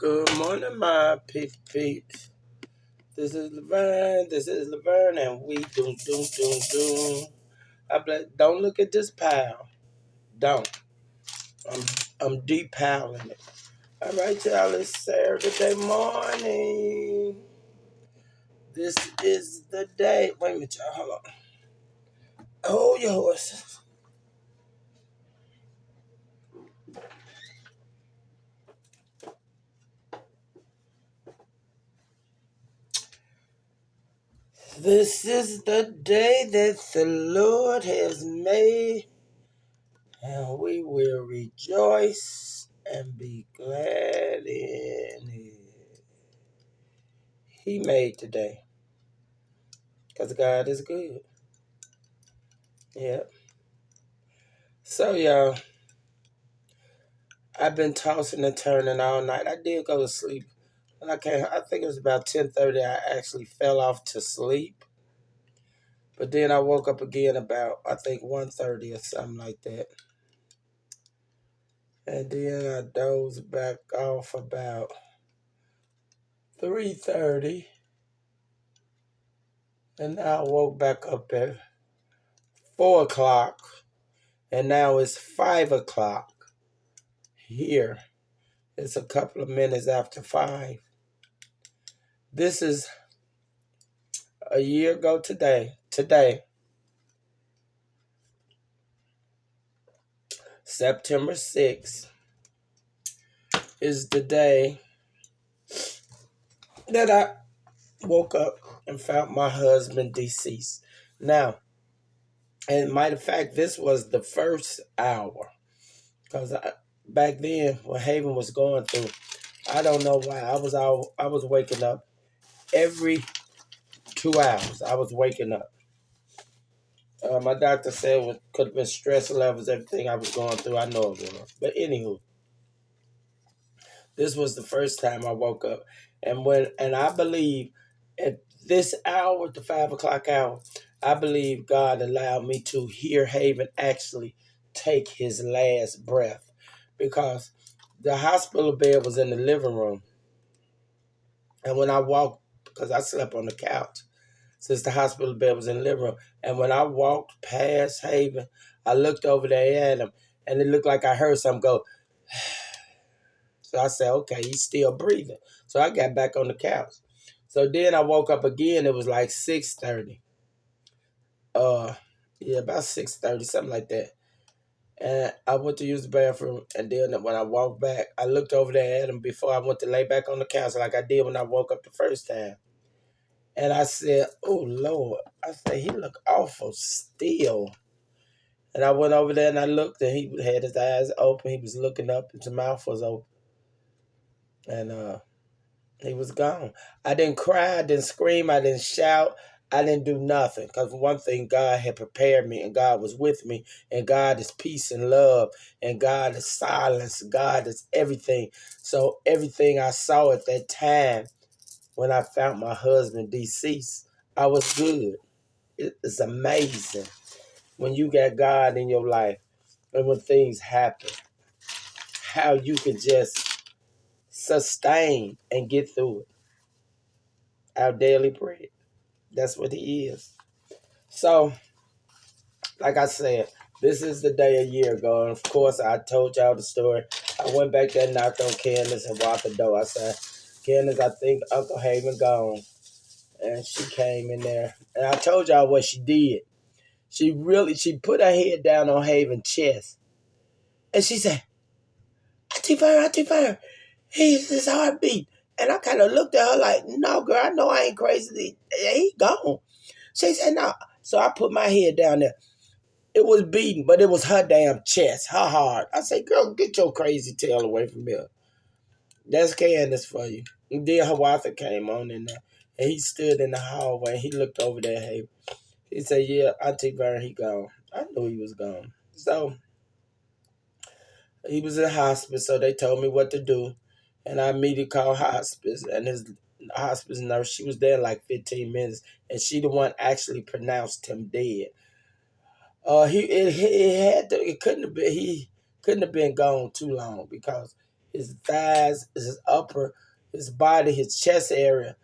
Good morning, my peeps. This is Laverne, and we doom. Don't look at this pile. Don't. I'm I'm depiling it. All right, y'all. It's Saturday morning. This is the day. Wait a minute, y'all. Hold on. Hold your horses. This is the day that the Lord has made, and we will rejoice and be glad in it. He made today, because God is good. Yep. So, y'all, I've been tossing and turning all night. I did go to sleep. I think it was about 10:30. I actually fell off to sleep. But then I woke up again about, I think, 1:30 or something like that. And then I dozed back off about 3:30. And now I woke back up at 4 o'clock. And now it's 5 o'clock here. It's a couple of minutes after 5. This is a year ago today. September 6th, is the day that I woke up and found my husband deceased. Now, and matter of fact, this was the first hour. Because back then, when Haven was going through, I don't know why, I was waking up every 2 hours. I was waking up. My doctor said it could have been stress levels, everything I was going through. I know it was. But anywho, this was the first time I woke up. And I believe at this hour, the 5 o'clock hour, I believe God allowed me to hear Haven actually take his last breath. Because the hospital bed was in the living room. And when I walked, because I slept on the couch, since the hospital bed was in the living room. And when I walked past Haven, I looked over there at him, and it looked like I heard something go. So I said, okay, he's still breathing. So I got back on the couch. So then I woke up again. It was like 6:30. About 6:30, something like that. And I went to use the bathroom, and then when I walked back, I looked over there at him before I went to lay back on the couch like I did when I woke up the first time. And I said, oh, Lord. I said, he looked awful still. And I went over there and I looked, and he had his eyes open. He was looking up, and his mouth was open. And he was gone. I didn't cry. I didn't scream. I didn't shout. I didn't do nothing. Because one thing, God had prepared me, and God was with me. And God is peace and love. And God is silence. God is everything. So everything I saw at that time when I found my husband deceased, I was good. It's amazing when you got God in your life and when things happen, how you can just sustain and get through it. Our daily bread. That's what he is. So, like I said, this is the day a year ago. And of course, I told y'all the story. I went back there, knocked on Candace, and walked the door. I said, Candace, I think Uncle Haven gone. And she came in there. And I told y'all what she did. She put her head down on Haven's chest. And she said, Auntie Fern, he's his heartbeat. And I kind of looked at her like, no, girl, I know I ain't crazy. He gone. She said, no. So I put my head down there. It was beating, but it was her damn chest, her heart. I said, girl, get your crazy tail away from here. That's Candace for you. And then Hawatha came on in there. And he stood in the hallway. He looked over there. Hey, he said, yeah, Auntie Vern, he gone. I knew he was gone. So he was in hospice, so they told me what to do. And I immediately called hospice. And his hospice nurse, she was there like 15 minutes. And she the one actually pronounced him dead. He couldn't have been gone too long because his thighs, his upper, his body, his chest area,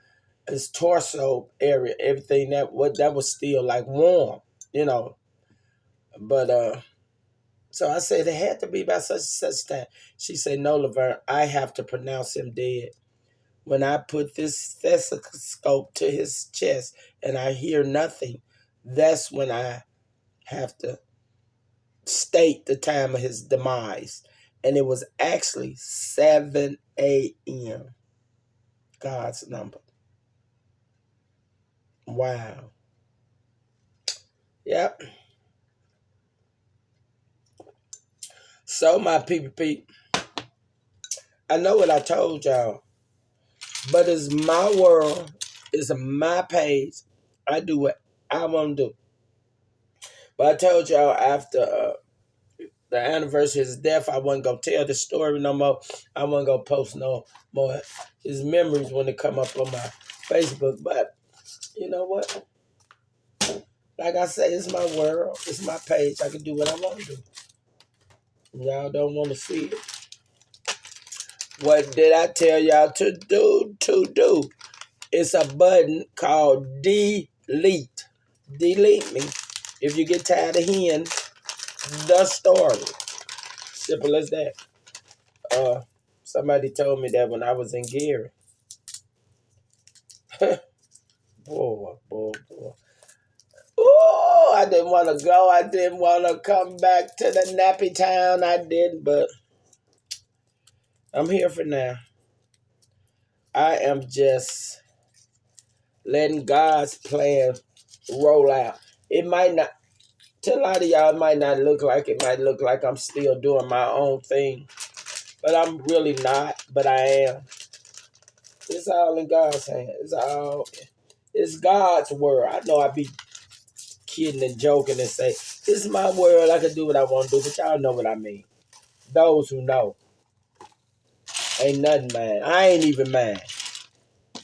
his torso area, everything that was still like warm, you know. But so I said it had to be by such and such time. She said, "No, Laverne, I have to pronounce him dead. When I put this stethoscope to his chest and I hear nothing, that's when I have to state the time of his demise." And it was actually 7 a.m. God's number. Wow. Yep. So my people, I know what I told y'all, but it's my world. It's my page. I do what I want to do. But I told y'all after the anniversary of his death, I wasn't going to tell the story no more. I wasn't going to post no more his memories when they come up on my Facebook. But you know what? Like I say, it's my world. It's my page. I can do what I want to do. Y'all don't want to see it. What did I tell y'all to do? It's a button called delete. Delete me if you get tired of hearing the story. Simple as that. Somebody told me that when I was in Gary. Boy. Oh, I didn't want to go. I didn't want to come back to the nappy town. I did, but I'm here for now. I am just letting God's plan roll out. It might not, to a lot of y'all, it might not look like it. Might look like I'm still doing my own thing. But I'm really not, but I am. It's all in God's hand. It's God's word. I know I be kidding and joking and say, this is my world, I can do what I want to do, but y'all know what I mean. Those who know. Ain't nothing mine. I ain't even mine.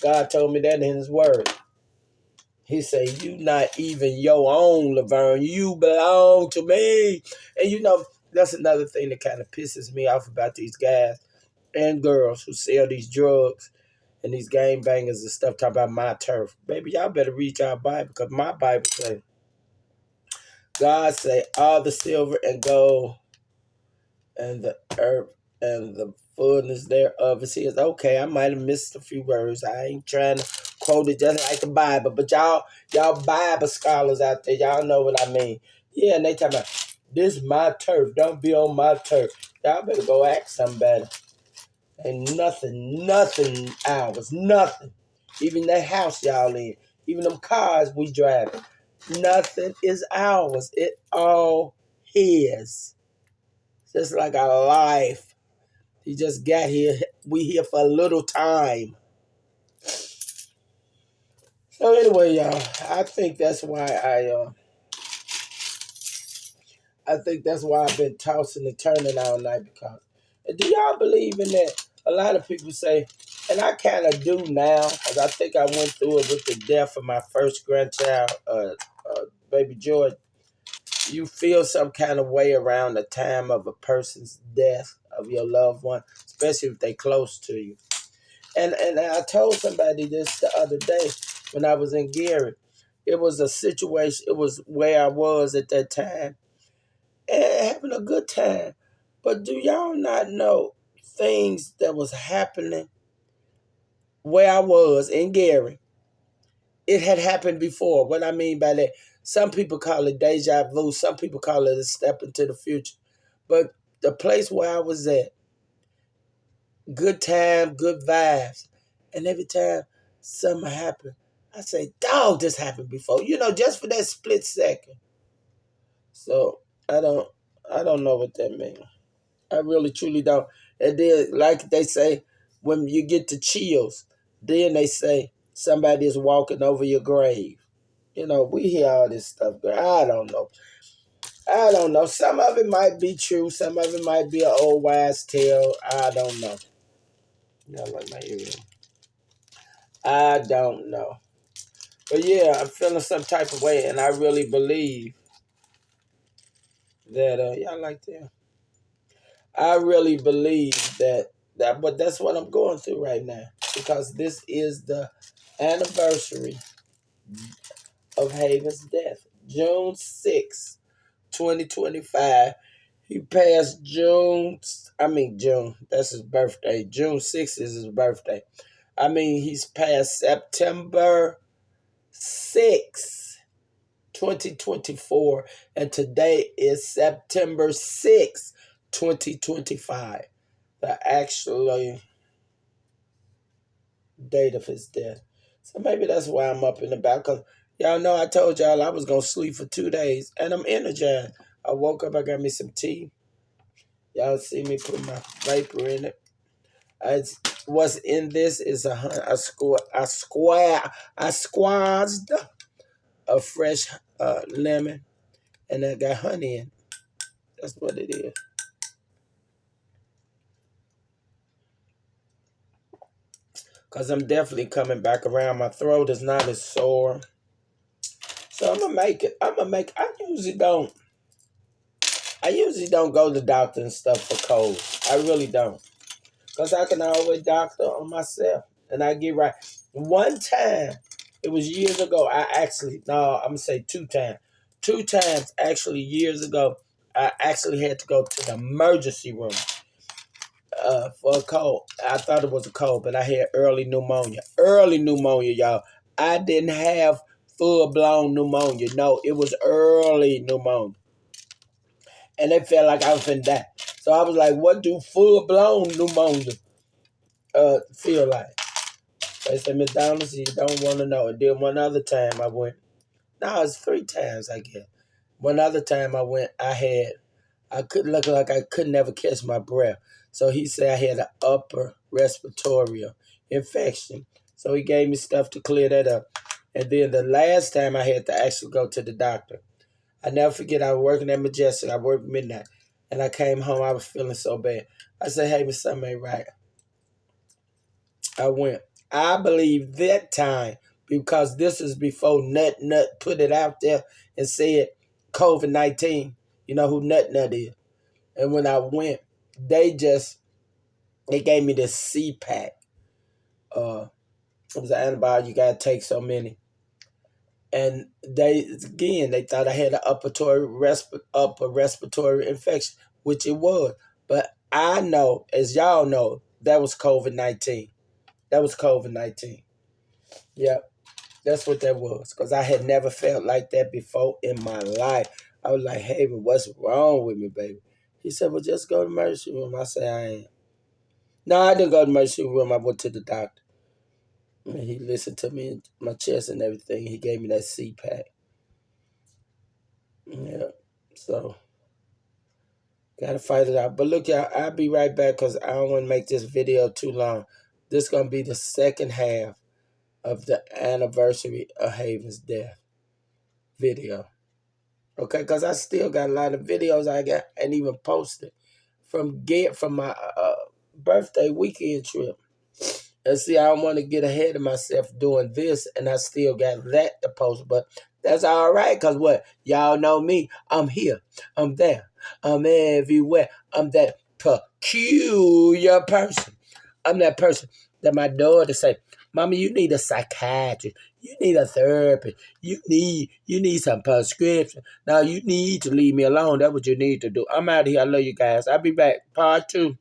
God told me that in his word. He said, you not even your own, Laverne. You belong to me. And you know, that's another thing that kind of pisses me off about these guys and girls who sell these drugs and these game bangers and stuff talking about my turf. Baby, y'all better read y'all Bible, because my Bible says, God say, all the silver and gold and the earth and the fullness thereof is his. Okay, I might have missed a few words. I ain't trying to quote it just like the Bible, but y'all Bible scholars out there, y'all know what I mean. Yeah, and they talking about, this my turf. Don't be on my turf. Y'all better go ask somebody. Ain't nothing ours. Nothing. Even that house y'all in. Even them cars we driving. Nothing is ours. It all his. Just like our life. He just got here. We here for a little time. So anyway, y'all, I think that's why I've been tossing and turning all night, because do y'all believe in that? A lot of people say, and I kind of do now, because I think I went through it with the death of my first grandchild, baby George. You feel some kind of way around the time of a person's death, of your loved one, especially if they close to you. And I told somebody this the other day when I was in Gary. It was a situation, it was where I was at that time, and having a good time. But do y'all not know things that was happening where I was in Gary? It had happened before. What I mean by that, some people call it deja vu. Some people call it a step into the future. But the place where I was at, good time, good vibes. And every time something happened, I say, dog, this happened before. You know, just for that split second. So I don't know what that means. I really truly don't. And then, like they say, when you get the chills, then they say somebody is walking over your grave. You know, we hear all this stuff, but I don't know. I don't know. Some of it might be true. Some of it might be an old wise tale. I don't know. Y'all like my ear. I don't know. But yeah, I'm feeling some type of way, and I really believe that, y'all like that? I really believe that But that's what I'm going through right now because this is the anniversary of Haven's death. June 6th, 2025. He passed June. That's his birthday. June 6th is his birthday. He's passed September 6th, 2024. And today is September 6th, 2025. The actual date of his death. So maybe that's why I'm up and about. Because y'all know I told y'all I was going to sleep for 2 days. And I'm energized. I woke up, I got me some tea. Y'all see me put my vapor in it. What's in this is I squeezed a fresh lemon, and I got honey in it. That's what it is. Because I'm definitely coming back around. My throat is not as sore. So I'm going to make it. I usually don't go to the doctor and stuff for colds. I really don't. Because I can always doctor on myself. And I get right. One time, it was years ago, I'm going to say 2 times. 2 times, actually, years ago, I actually had to go to the emergency room for a cold. I thought it was a cold, but I had early pneumonia. Early pneumonia, y'all. I didn't have full-blown pneumonia. No, it was early pneumonia. And it felt like I was finna die. So I was like, what do full-blown pneumonia feel like? They said, McDonald's, you don't want to know. And then one other time I went. No, it's 3 times, I guess. One other time I went, I could look like I could never catch my breath. So he said I had an upper respiratory infection. So he gave me stuff to clear that up. And then the last time I had to actually go to the doctor. I never forget, I was working at Majestic. I worked midnight. And I came home, I was feeling so bad. I said, hey, Miss, something ain't right. I went. I believe that time, because this is before Nut put it out there and said COVID-19. You know who Nut is. And when I went, they gave me this C-pack. It was an antibiotic. You got to take so many. And they thought I had an upper respiratory infection, which it was. But I know, as y'all know, that was COVID-19. That was COVID-19. Yep, that's what that was. Because I had never felt like that before in my life. I was like, hey, but what's wrong with me, baby? He said, well, just go to the emergency room. I said, I ain't. No, I didn't go to the emergency room. I went to the doctor. And he listened to me in my chest and everything. He gave me that C-pack. Yeah, so gotta fight it out. But look, y'all, I'll be right back because I don't want to make this video too long. This is going to be the second half of the anniversary of Haven's death video. Okay, because I still got a lot of videos I got and even posted from my birthday weekend trip. And see, I don't want to get ahead of myself doing this, and I still got that to post. But that's all right, because what? Y'all know me. I'm here. I'm there. I'm everywhere. I'm that peculiar person. I'm that person that my daughter say, Mama, you need a psychiatrist. You need a therapist. You need some prescription. Now, you need to leave me alone. That's what you need to do. I'm out of here. I love you guys. I'll be back. Part 2.